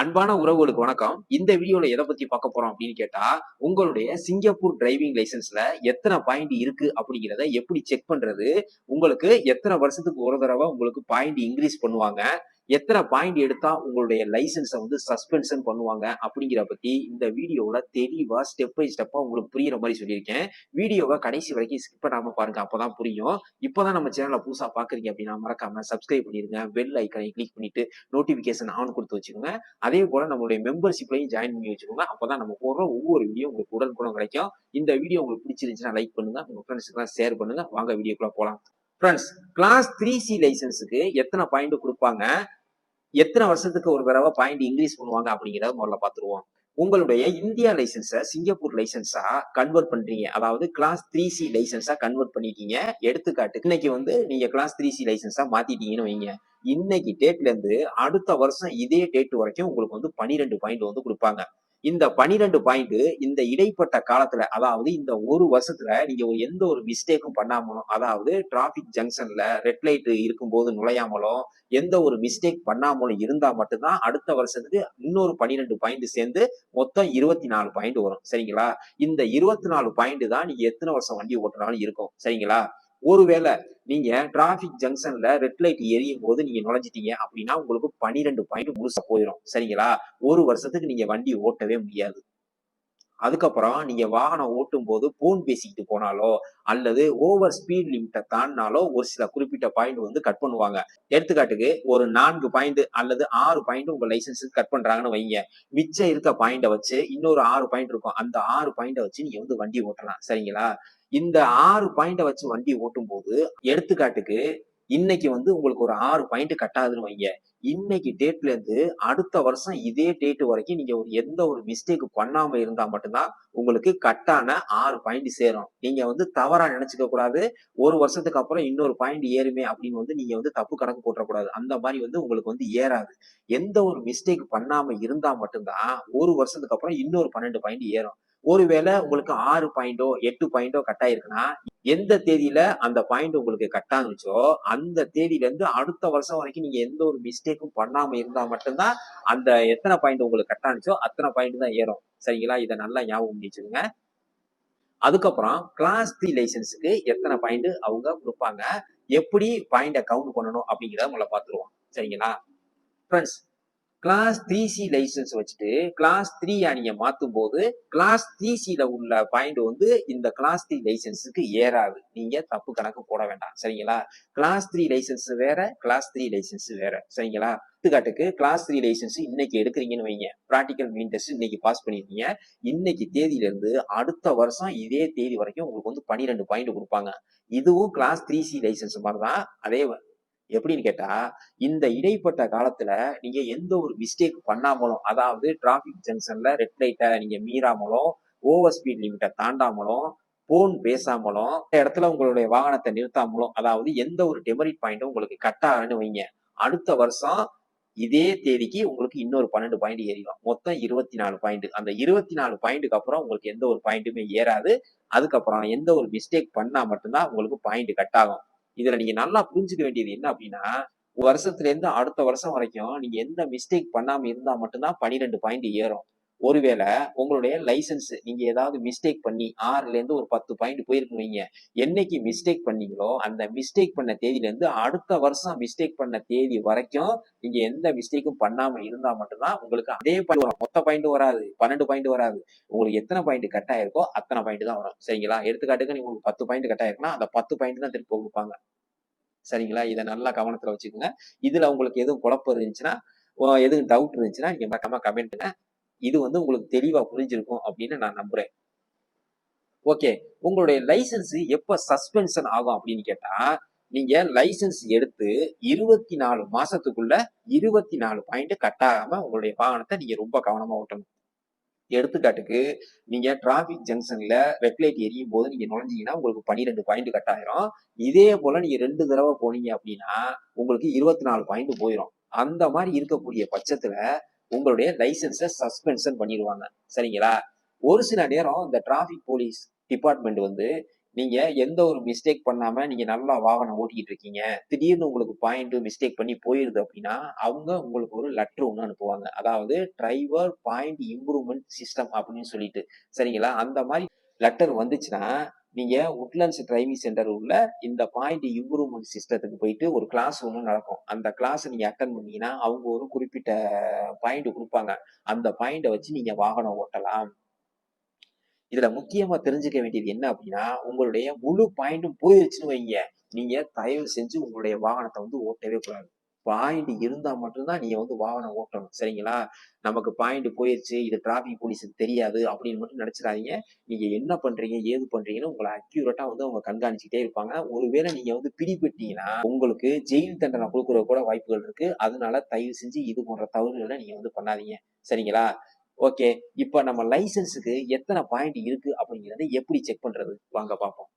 அன்பான உறவுகளுக்கு வணக்கம். இந்த வீடியோல எதை பத்தி பார்க்க போறோம் அப்படின்னு கேட்டா, உங்களுடைய சிங்கப்பூர் டிரைவிங் லைசென்ஸ்ல எத்தனை பாயிண்ட் இருக்கு அப்படிங்கிறத எப்படி செக் பண்றது? உங்களுக்கு எத்தனை வருஷத்துக்கு ஒரு தடவை உங்களுக்கு பாயிண்ட் இன்கிரீஸ் பண்ணுவாங்க? எத்தனை பாயிண்ட் எடுத்தா உங்களுடைய லைசென்ஸை வந்து சஸ்பென்ஷன் பண்ணுவாங்க? அப்படிங்கிற பத்தி இந்த வீடியோல தெளிவா ஸ்டெப் பை ஸ்டெப்பா உங்களுக்கு புரியிற மாதிரி சொல்லியிருக்கேன். வீடியோவை கடைசி வரைக்கும் ஸ்கிப் பண்ணாம பாருங்க. அப்பதான் புரியும். இப்பதான் நம்ம சேனலை புதுசா பாக்குறீங்க அப்படின்னா மறக்காம சப்ஸ்கிரைப் பண்ணிருங்க. பெல் ஐக்கனை கிளிக் பண்ணிட்டு நோட்டிபிகேஷன் ஆன் கொடுத்து வச்சுக்கோங்க. அதே போல நம்மளுடைய மெம்பர்ஷிப்லையும் ஜாயின் பண்ணி வச்சுக்கோங்க. அப்பதான் நம்ம போடுற ஒவ்வொரு வீடியோ உங்களுக்கு உடனுக்குடன் கிடைக்கும். இந்த வீடியோ உங்களுக்கு பிடிச்சிருந்துச்சுன்னா லைக் பண்ணுங்க, உங்க ஃப்ரெண்ட்ஸுக்கெல்லாம் ஷேர் பண்ணுங்க. வாங்க வீடியோக்குள்ள போலாம். ஃப்ரெண்ட்ஸ், கிளாஸ் 3C லைசன்ஸுக்கு எத்தனை பாயிண்ட் கொடுப்பாங்க, எத்தனை வருஷத்துக்கு ஒரு தடவை பாயிண்ட் இன்க்ரீஸ் பண்ணுவாங்க அப்படிங்கிறத முதல்ல பார்த்துருவோம். உங்களுடைய இந்தியா லைசன்ஸை சிங்கப்பூர் லைசன்ஸா கன்வெர்ட் பண்றீங்க, அதாவது கிளாஸ் 3C லைசன்ஸா கன்வெர்ட் பண்ணிட்டீங்க. எடுத்துக்காட்டு, இன்னைக்கு வந்து நீங்க கிளாஸ் 3C லைசன்ஸா மாத்திட்டீங்கன்னு வைங்க. இன்னைக்கு டேட்ல இருந்து அடுத்த வருஷம் இதே டேட் வரைக்கும் உங்களுக்கு வந்து 12 பாயிண்ட் வந்து கொடுப்பாங்க. இந்த 12 பாயிண்ட் இந்த இடைப்பட்ட காலத்துல, அதாவது இந்த ஒரு வருஷத்துல நீங்க எந்த ஒரு மிஸ்டேக்கும் பண்ணாமலும், அதாவது டிராபிக் ஜங்ஷன்ல ரெட் லைட் இருக்கும்போது நுழையாமலும், எந்த ஒரு மிஸ்டேக் பண்ணாமலும் இருந்தா மட்டும்தான் அடுத்த வருஷத்துக்கு இன்னொரு 12 பாயிண்ட் சேர்ந்து மொத்தம் 24 பாயிண்ட் வரும். சரிங்களா? இந்த 24 பாயிண்ட் தான் நீங்க எத்தனை வருஷம் வண்டி ஓட்டுனாலும் இருக்கும். சரிங்களா? ஒருவேளை நீங்க டிராபிக் ஜங்ஷன்ல ரெட் லைட் எரியும் போது நீங்க நுழைஞ்சிட்டீங்க அப்படின்னா உங்களுக்கு 12 பாயிண்ட் முழுசா போயிடும். சரிங்களா? ஒரு வருஷத்துக்கு நீங்க வண்டி ஓட்டவே முடியாது. அதுக்கப்புறம் நீங்க வாகனம் ஓட்டும் போது போன் பேசிக்கிட்டு போனாலோ அல்லது ஓவர் ஸ்பீட் லிமிட்டை தாண்டினாலோ ஒரு சில குறிப்பிட்ட பாயிண்ட் வந்து கட் பண்ணுவாங்க. எடுத்துக்காட்டுக்கு ஒரு 4 பாயிண்ட் அல்லது 6 பாயிண்ட் உங்க லைசன்ஸுக்கு கட் பண்றாங்கன்னு வைங்க. மிச்சம் இருக்க பாயிண்டை வச்சு இன்னொரு 6 பாயிண்ட் இருக்கும். அந்த 6 பாயிண்டை வச்சு நீங்க வந்து வண்டி ஓட்டலாம். சரிங்களா? இந்த 6 பாயிண்டை வச்சு வண்டி ஓட்டும் போது, எடுத்துக்காட்டுக்கு இன்னைக்கு வந்து உங்களுக்கு ஒரு 6 பாயிண்ட் கட்டாதுன்னு வைங்க. இன்னைக்கு டேட்ல இருந்து அடுத்த வருஷம் இதே டேட் வரைக்கும் நீங்க எந்த ஒரு மிஸ்டேக் பண்ணாம இருந்தா மட்டும்தான் உங்களுக்கு கட்டான 6 பாயிண்ட் சேரும். நீங்க வந்து தவறா நினைச்சுக்க கூடாது. ஒரு வருஷத்துக்கு அப்புறம் இன்னொரு பாயிண்ட் ஏறுமே அப்படின்னு வந்து நீங்க வந்து தப்பு கணக்கு போட்டக்கூடாது. அந்த மாதிரி வந்து உங்களுக்கு வந்து ஏறாது. எந்த ஒரு மிஸ்டேக் பண்ணாம இருந்தா மட்டும்தான் ஒரு வருஷத்துக்கு அப்புறம் இன்னொரு 12 பாயிண்ட் ஏறும். ஒருவேளை உங்களுக்கு 6 பாயிண்டோ 8 பாயிண்டோ கட் ஆயிருக்குன்னா, எந்த தேதியில அந்த பாயிண்ட் உங்களுக்கு கட் ஆகுச்சோ அந்த தேதியில இருந்து அடுத்த வருஷம் வரைக்கும் நீங்க எந்த ஒரு மிஸ்டேக்கும் பண்ணாம இருந்தா மட்டும்தான் அந்த எத்தனை பாயிண்ட் உங்களுக்கு கட் ஆனிச்சோ அத்தனை பாயிண்ட் தான் ஏறும். சரிங்களா? இதை நல்லா ஞாபகம் வச்சுக்கோங்க. அதுக்கப்புறம் கிளாஸ் 3 லைசன்ஸுக்கு எத்தனை பாயிண்ட் அவங்க கொடுப்பாங்க, எப்படி பாயிண்ட கவுண்ட் பண்ணணும் அப்படிங்கிறத முதல்ல பார்த்துருவோம். சரிங்களா? ஃப்ரெண்ட்ஸ், கிளாஸ் 3C லைசன்ஸ் வச்சுட்டு கிளாஸ் 3 நீங்க மாத்தும் போது கிளாஸ் 3Cல உள்ள பாயிண்ட் வந்து இந்த கிளாஸ் 3 லைசன்ஸுக்கு ஏறாது. நீங்க தப்பு கணக்கு போட வேண்டாம். சரிங்களா? கிளாஸ் 3 லைசன்ஸ் வேற, கிளாஸ் 3 லைசன்ஸ் வேற. சரிங்களா? எடுத்துக்காட்டுக்கு கிளாஸ் 3 லைசன்ஸ் இன்னைக்கு எடுக்கிறீங்கன்னு வைங்க. பிராக்டிகல் மெயின் டெஸ்ட் இன்னைக்கு பாஸ் பண்ணிருக்கீங்க. இன்னைக்கு தேதியில இருந்து அடுத்த வருஷம் இதே தேதி வரைக்கும் உங்களுக்கு வந்து 12 பாயிண்ட் கொடுப்பாங்க. இதுவும் கிளாஸ் 3C லைசன்ஸ் மாதிரிதான். அதே எப்படின்னு கேட்டா, இந்த இடைப்பட்ட காலத்துல நீங்க எந்த ஒரு மிஸ்டேக் பண்ணாமலும், அதாவது டிராபிக் ஜங்ஷன்ல ரெட் லைட்டை நீங்க மீறாமலும், ஓவர் ஸ்பீட் லிமிட்டை தாண்டாமலும், போன் பேசாமலும், இடத்துல உங்களுடைய வாகனத்தை நிறுத்தாமலும், அதாவது எந்த ஒரு டெமெரிட் பாயிண்ட்டும் உங்களுக்கு கட் ஆகணும்னு வைங்க. அடுத்த வருஷம் இதே தேதிக்கு உங்களுக்கு இன்னொரு 12 பாயிண்ட் ஏறிடும். மொத்தம் 24 பாயிண்ட். அந்த 24 பாயிண்ட்டுக்கு அப்புறம் உங்களுக்கு எந்த ஒரு பாயிண்ட்டுமே ஏறாது. அதுக்கப்புறம் எந்த ஒரு மிஸ்டேக் பண்ணா மட்டும்தான் உங்களுக்கு பாயிண்ட் கட் ஆகும். இதுல நீங்க நல்லா புரிஞ்சுக்க வேண்டியது என்ன அப்படின்னா, வருஷத்துல இருந்து அடுத்த வருஷம் வரைக்கும் நீங்க எந்த மிஸ்டேக் பண்ணாம இருந்தா மட்டும்தான் 12 பாயிண்ட் ஏறும். ஒருவேளை உங்களுடைய லைசன்ஸ் நீங்க ஏதாவது மிஸ்டேக் பண்ணி 6ல இருந்து ஒரு 10 பாயிண்ட் போயிருக்கீங்க. என்னைக்கு மிஸ்டேக் பண்ணீங்களோ அந்த மிஸ்டேக் பண்ண தேதியில இருந்து அடுத்த வருஷம் மிஸ்டேக் பண்ண தேதி வரைக்கும் நீங்க எந்த மிஸ்டேக்கும் பண்ணாம இருந்தா மட்டும்தான் உங்களுக்கு அதே பாயிண்ட் வரும். மொத்த பாயிண்ட் வராது, 12 பாயிண்ட் வராது. உங்களுக்கு எத்தனை பாயிண்ட் கட் ஆயிருக்கோ அத்தனை பாயிண்ட் தான் வரும். சரிங்களா? எடுத்துக்காட்டுக்கு நீங்க உங்களுக்கு 10 பாயிண்ட் கட் ஆயிருக்குன்னா அந்த 10 பாயிண்ட் தான் திருப்பி கொடுப்பாங்க. சரிங்களா? இதை நல்லா கவனத்துல வச்சுக்கோங்க. இதுல உங்களுக்கு எதுவும் குழப்பம் இருந்துச்சுன்னா, எதுவும் டவுட் இருந்துச்சுன்னா நீங்க மறக்காம கமெண்ட் பண்ணுங்க. இது வந்து உங்களுக்கு தெளிவா புரிஞ்சிருக்கும் அப்படின்னு நான் நம்புறேன். ஓகே, உங்களுடைய லைசன்ஸ் எப்ப சஸ்பென்ஷன் ஆகும் அப்படின்னு கேட்டா, நீங்க லைசன்ஸ் எடுத்து 24 மாசத்துக்குள்ள 24 பாயிண்ட் கட் ஆகாம உங்களுடைய வாகனத்தை நீங்க ரொம்ப கவனமா ஓட்டணும். எடுத்துக்காட்டுக்கு, நீங்க டிராபிக் ஜங்ஷன்ல ரெட் லைட் எரியும் போது நீங்க நுழைஞ்சீங்கன்னா உங்களுக்கு 12 பாயிண்ட் கட் ஆயிரும். இதே போல நீங்க 2 தடவை போனீங்க அப்படின்னா உங்களுக்கு 24 பாயிண்ட் போயிடும். அந்த மாதிரி இருக்கக்கூடிய பட்சத்துல உங்களுடைய லைசன்ஸை சஸ்பென்ஷன் பண்ணிடுவாங்க. சரிங்களா? ஒரு சில நேரம் இந்த டிராபிக் போலீஸ் டிபார்ட்மெண்ட் வந்து நீங்க எந்த ஒரு மிஸ்டேக் பண்ணாம நீங்க நல்லா வாகனம் ஓட்டிக்கிட்டு இருக்கீங்க. திடீர்னு உங்களுக்கு பாயிண்ட் மிஸ்டேக் பண்ணி போயிருது அப்படின்னா, அவங்க உங்களுக்கு ஒரு லெட்டர் ஒண்ணு அனுப்புவாங்க. அதாவது டிரைவர் பாயிண்ட் இம்ப்ரூவ்மென்ட் சிஸ்டம் அப்படின்னு சொல்லிட்டு. சரிங்களா? அந்த மாரி லெட்டர் வந்துச்சுன்னா, நீங்க உட்லண்ட்ஸ் டிரைவிங் சென்டர் உள்ள இந்த பாயிண்ட் இம்ப்ரூவ்மென்ட் சிஸ்டத்துக்கு போயிட்டு ஒரு கிளாஸ் ஒண்ணு நடக்கும். அந்த கிளாஸ் நீங்க அட்டெண்ட் பண்ணீங்கன்னா, அவங்க ஒரு குறிப்பிட்ட பாயிண்ட் குடுப்பாங்க. அந்த பாயிண்ட்ட வச்சு நீங்க வாகனம் ஓட்டலாம். இதுல முக்கியமா தெரிஞ்சுக்க வேண்டியது என்ன அப்படின்னா, உங்களுடைய முழு பாயிண்டும் போயிருச்சுன்னு வைங்க, நீங்க தயவு செஞ்சு உங்களுடைய வாகனத்த வந்து ஓட்டவே கூடாது. பாயிண்ட் இருந்தா மட்டும் தான் நீங்க வந்து வாகனம் ஓட்டணும். சரிங்களா? நமக்கு பாயிண்ட் போயிருச்சு, இது டிராஃபிக் போலீஸுக்கு தெரியாது அப்படின்னு மட்டும் நெனச்சுறாதீங்க. நீங்க என்ன பண்றீங்க, ஏது பண்றீங்கன்னு உங்கள அக்யூரேட்டா வந்து அவங்க கண்காணிச்சுக்கிட்டே இருப்பாங்க. ஒருவேளை நீங்க வந்து பிடிபட்டீங்கன்னா, உங்களுக்கு ஜெயில் தண்டனை குடுக்குற கூட வாய்ப்புகள் இருக்கு. அதனால தயவு செஞ்சு இது போன்ற தவறுகள நீங்க வந்து பண்ணாதீங்க. சரிங்களா? ஓகே. இப்ப நம்ம லைசென்ஸ்க்கு எத்தன பாயிண்ட் இருக்கு அப்படிங்கிறத எப்படி செக் பண்றது? வாங்க பார்ப்போம்.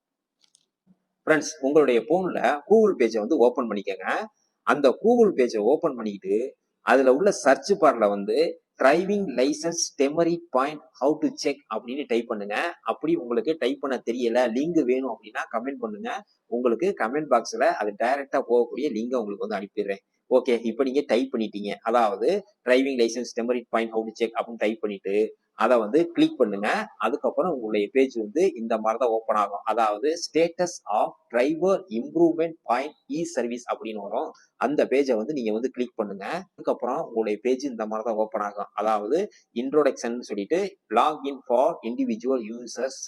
ஃபிரெண்ட்ஸ் உங்களுடைய ஃபோன்ல கூகுள் பேஜ வந்து ஓப்பன் பண்ணிக்கங்க. அந்த கூகுள் பேஜ ஓப்பன் பண்ணிட்டு, அதுல உள்ள சர்ச் பார்ல வந்து driving licence demerit point how to check அப்படின்னு டைப் பண்ணுங்க. அப்படி உங்களுக்கு டைப் பண்ண தெரியல, லிங்க் வேணும் அப்படின்னா கமெண்ட் பண்ணுங்க. உங்களுக்கு கமெண்ட் பாக்ஸ்ல அது டைரக்ட்டா போகக்கூடிய லிங்க உங்களுக்கு வந்து அனுப்பிடுறேன். ஓகே. இப்ப நீங்க டைப் பண்ணிட்டீங்க. அதாவது driving licence demerit point how to check அப்படின்னு டைப் பண்ணிட்டு, அத வந்து கிளிக் பண்ணுங்க. அதுக்கப்புறம் உங்களுடைய பேஜ் வந்து இந்த மாதிரி தான் ஓப்பன் ஆகும். அதாவது status of driver improvement point e service அப்படின்னு வரும். அந்த பேஜ வந்து நீங்க வந்து கிளிக் பண்ணுங்க. அதுக்கப்புறம் உங்களுடைய பேஜ் இந்த மாதிரி தான் ஓப்பன் ஆகும். அதாவது இன்ட்ரோடக்ஷன் சொல்லிட்டு login for individual users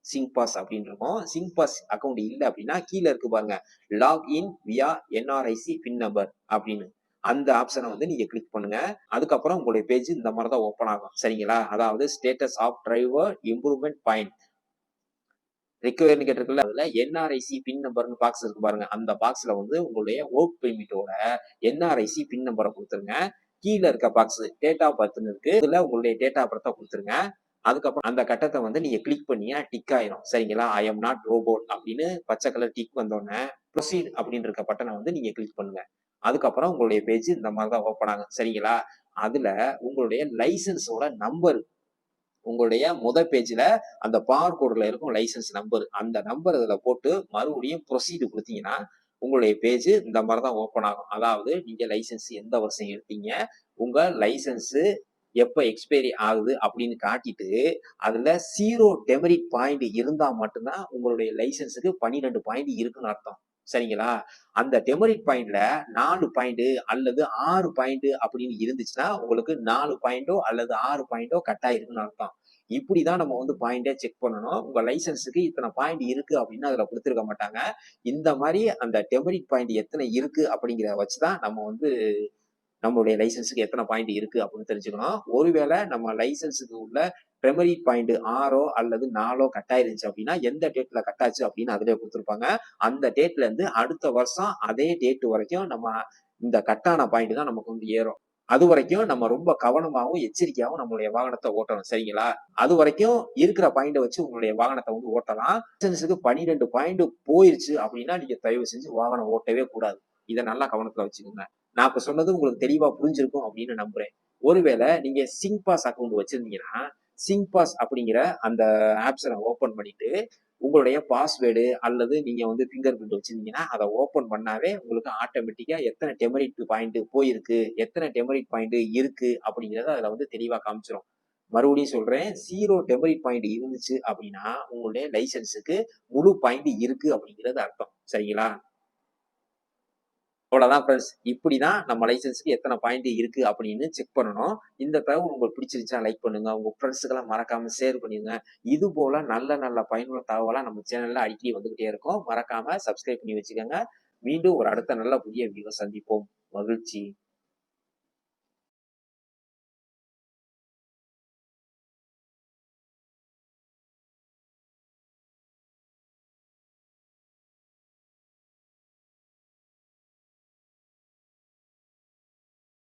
Singpass அப்படின்னு இருக்கும். சிங்பாஸ் அக்கவுண்ட் இல்ல அப்படின்னா கீழ இருக்கு பாருங்க. லாகின் வியா என்ஆர்ஐசி பின் நம்பர் அப்படின்னு. அந்த ஆப்ஷனை வந்து நீங்க கிளிக் பண்ணுங்க. அதுக்கப்புறம் உங்களுடைய பேஜ் இந்த மாதிரி தான் ஓப்பன் ஆகும். சரிங்களா? அதாவது status of driver improvement point ரிக்வயர்னு கேட்டிருக்குல்ல, அதுல என்ஆர்ஐசி பின் நம்பர்னு பாக்ஸ் இருக்கு பாருங்க. அந்த பாக்ஸ்ல வந்து உங்களுடைய ஒர்க் பெர்மிட்டோட என்ஆர்ஐசி பின் நம்பரை குடுத்துருங்க. கீழ இருக்க பாக்ஸ் டேட் ஆஃப் பர்த்ன்னு இருக்கு. இதுல உங்களுடைய டேட் ஆஃப் பர்த்த குடுத்துருங்க. அதுக்கப்புறம் அந்த கட்டத்த வந்து நீங்க கிளிக் பண்ணீங்கன்னா டிக் ஆயிரும். சரிங்களா? ஐ அம் நாட் ரோபோட் அப்படின்னு பச்சை கலர் டிக் வந்தோனே, ப்ரொசீட் அப்படின்னு இருக்க பட்டன வந்து நீங்க கிளிக் பண்ணுங்க. அதுக்கப்புறம் உங்களுடைய பேஜ் இந்த மாதிரி தான் ஓப்பன் ஆகும். சரிங்களா? அதுல உங்களுடைய லைசென்ஸோட நம்பர் உங்களுடைய பேஜ்ல அந்த பார் கோடுல இருக்கும் லைசென்ஸ் நம்பர். அந்த நம்பர் இதுல போட்டு மறுபடியும் ப்ரொசீட் குடுத்தீங்கன்னா, உங்களுடைய பேஜ் இந்த மாதிரி தான் ஓப்பன் ஆகும். அதாவது நீங்க லைசென்ஸ் எந்த வருஷம் எடுத்தீங்க, உங்க லைசென்ஸ் எப்ப எக்ஸ்பைரி ஆகுது அப்படின்னு காட்டிட்டு, அதுல 0 டெமெரிட் பாயிண்ட் இருந்தா மட்டும் தான் உங்களுடைய லைசென்ஸ்க்கு 12 பாயிண்ட் இருக்குன்னு அர்த்தம். சரிங்களா? அந்த டெமெரிட் பாயிண்ட்ல 4 பாயிண்ட் அல்லது 6 பாயிண்ட் அப்படின்னு இருந்துச்சுன்னா, உங்களுக்கு 4 பாயிண்டோ அல்லது 6 பாயிண்டோ கட் ஆயிருக்குன்னு அர்த்தம். இப்படிதான் நம்ம வந்து பாயிண்டே செக் பண்ணணும். உங்க லைசென்ஸுக்கு இத்தனை பாயிண்ட் இருக்கு அப்படின்னு அதுல குடுத்திருக்க மாட்டாங்க. இந்த மாரி அந்த டெமெரிட் பாயிண்ட் எத்தனை இருக்கு அப்படிங்கிறத வச்சுதான் நம்ம வந்து நம்மளுடைய லைசென்ஸுக்கு எத்தனை பாயிண்ட் இருக்கு அப்படின்னு தெரிஞ்சுக்கணும். ஒருவேளை நம்ம லைசென்ஸுக்கு உள்ள டெமெரிட் பாயிண்ட் 6 அல்லது 4 கட் ஆயிருந்துச்சு அப்படின்னா, எந்த டேட்ல கட் ஆச்சு அப்படின்னு அதிலேயே குடுத்திருப்பாங்க. அந்த டேட்ல இருந்து அடுத்த வருஷம் அதே டேட் வரைக்கும் நம்ம இந்த கட் ஆன பாயிண்ட் தான் நமக்கு வந்து ஏறும். அதுவரைக்கும் நம்ம ரொம்ப கவனமாவும், எச்சரிக்கையாவும் நம்மளுடைய வாகனத்த ஓட்டணும். சரிங்களா? அதுவரைக்கும் இருக்கிற பாயிண்ட்ட வச்சு உங்களுடைய வாகனத்த வந்து ஓட்டலாம். லைசென்ஸுக்கு 12 பாயிண்ட் போயிருச்சு அப்படின்னா, நீங்க தயவு செஞ்சு வாகனம் ஓட்டவே கூடாது. இத நல்லா கவனத்துல வச்சுக்கோங்க. நான் இப்ப சொன்னது உங்களுக்கு தெளிவா புரிஞ்சிருக்கும் அப்படின்னு நம்புறேன். ஒருவேளை நீங்க சிங்பாஸ் அக்கவுண்ட் வச்சிருந்தீங்கன்னா, சிங்பாஸ் அப்படிங்கிற அந்த ஆப்ஷன ஓப்பன் பண்ணிட்டு, உங்களுடைய பாஸ்வேர்டு அல்லது நீங்க வந்து ஃபிங்கர் பிரிண்ட் வச்சிருந்தீங்கன்னா, அத ஓப்பன் பண்ணாவே உங்களுக்கு ஆட்டோமேட்டிக்கா எத்தனை டெமெரிட் பாயிண்ட் போயிருக்கு, எத்தனை டெமெரிட் பாயிண்ட் இருக்கு அப்படிங்கிறத அதுல வந்து தெளிவா காமிச்சிரும். மறுபடியும் சொல்றேன். 0 டெமெரிட் பாயிண்ட் இருந்துச்சு அப்படின்னா, உங்களுடைய லைசென்ஸுக்கு முழு பாயிண்ட் இருக்கு அப்படிங்கிறது அர்த்தம். சரிங்களா? அவ்வளவுதான் ஃப்ரெண்ட்ஸ். இப்படிதான் நம்ம லைசென்ஸ்க்கு எத்தனை பாயிண்ட் இருக்கு அப்படின்னு செக் பண்ணணும். இந்த தகவல் உங்களுக்கு பிடிச்சிருந்துச்சா லைக் பண்ணுங்க. உங்க ஃப்ரெண்ட்ஸுக்கெல்லாம் மறக்காம ஷேர் பண்ணிருங்க. இது போல நல்ல நல்ல பயனுள்ள தகவலா நம்ம சேனல்ல அடிக்கடி வந்துகிட்டே இருக்கும். மறக்காம சப்ஸ்கிரைப் பண்ணி வச்சுக்கோங்க. மீண்டும் ஒரு அடுத்த நல்ல புதிய வீடியோல சந்திப்போம். மகிழ்ச்சி.